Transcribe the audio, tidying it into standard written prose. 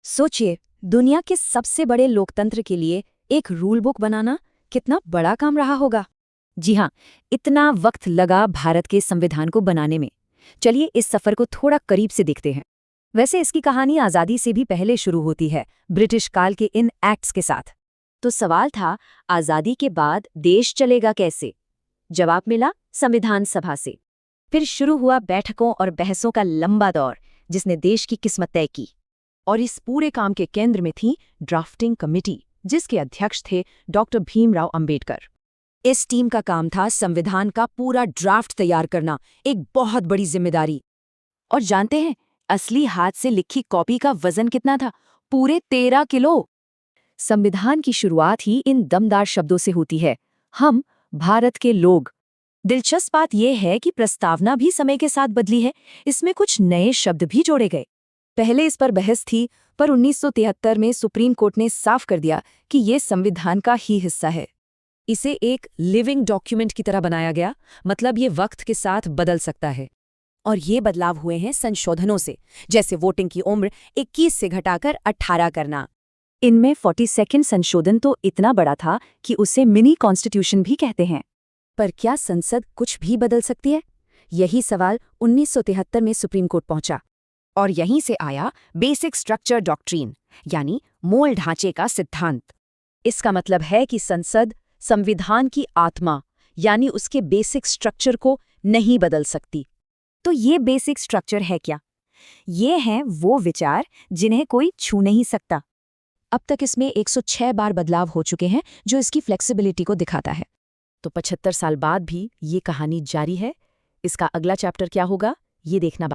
सोचिए, दुनिया के सबसे बड़े लोकतंत्र के लिए एक रूल बुक बनाना कितना बड़ा काम रहा होगा। जी हाँ, इतना वक्त लगा भारत के संविधान को बनाने में। चलिए इस सफर को थोड़ा करीब से देखते हैं। वैसे इसकी कहानी आज़ादी से भी पहले शुरू होती है, ब्रिटिश काल के इन एक्ट्स के साथ। तो सवाल था, आज़ादी के बाद देश चलेगा कैसे? जवाब मिला संविधान सभा से। फिर शुरू हुआ बैठकों और बहसों का लंबा दौर, जिसने देश की किस्मत तय की। और इस पूरे काम के केंद्र में थी ड्राफ्टिंग कमेटी, जिसके अध्यक्ष थे डॉक्टर भीमराव अंबेडकर। इस टीम का काम था संविधान का पूरा ड्राफ्ट तैयार करना, एक बहुत बड़ी जिम्मेदारी। और जानते हैं, असली हाथ से लिखी कॉपी का वजन कितना था? पूरे 13 किलो। संविधान की शुरुआत ही इन दमदार शब्दों से होती है, हम भारत के लोग। दिलचस्प बात यह है कि प्रस्तावना भी समय के साथ बदली है, इसमें कुछ नए शब्द भी जोड़े गए। पहले इस पर बहस थी, पर 1973 में सुप्रीम कोर्ट ने साफ कर दिया कि ये संविधान का ही हिस्सा है। इसे एक लिविंग डॉक्यूमेंट की तरह बनाया गया, मतलब ये वक्त के साथ बदल सकता है। और ये बदलाव हुए हैं संशोधनों से, जैसे वोटिंग की उम्र 21 से घटाकर 18 करना। इनमें 42nd संशोधन तो इतना बड़ा था कि उसे मिनी कॉन्स्टिट्यूशन भी कहते हैं। पर क्या संसद कुछ भी बदल सकती है? यही सवाल 1973 में सुप्रीम कोर्ट पहुंचा। और यहीं से आया बेसिक स्ट्रक्चर डॉक्ट्रीन, यानी मूल ढांचे का सिद्धांत। इसका मतलब है कि संसद संविधान की आत्मा, यानी उसके बेसिक स्ट्रक्चर को नहीं बदल सकती। तो ये बेसिक स्ट्रक्चर है क्या? ये हैं वो विचार जिन्हें कोई छू नहीं सकता। अब तक इसमें 106 बार बदलाव हो चुके हैं, जो इसकी फ्लेक्सिबिलिटी को दिखाता है। तो 75 साल बाद भी ये कहानी जारी है। इसका अगला चैप्टर क्या होगा, ये देखना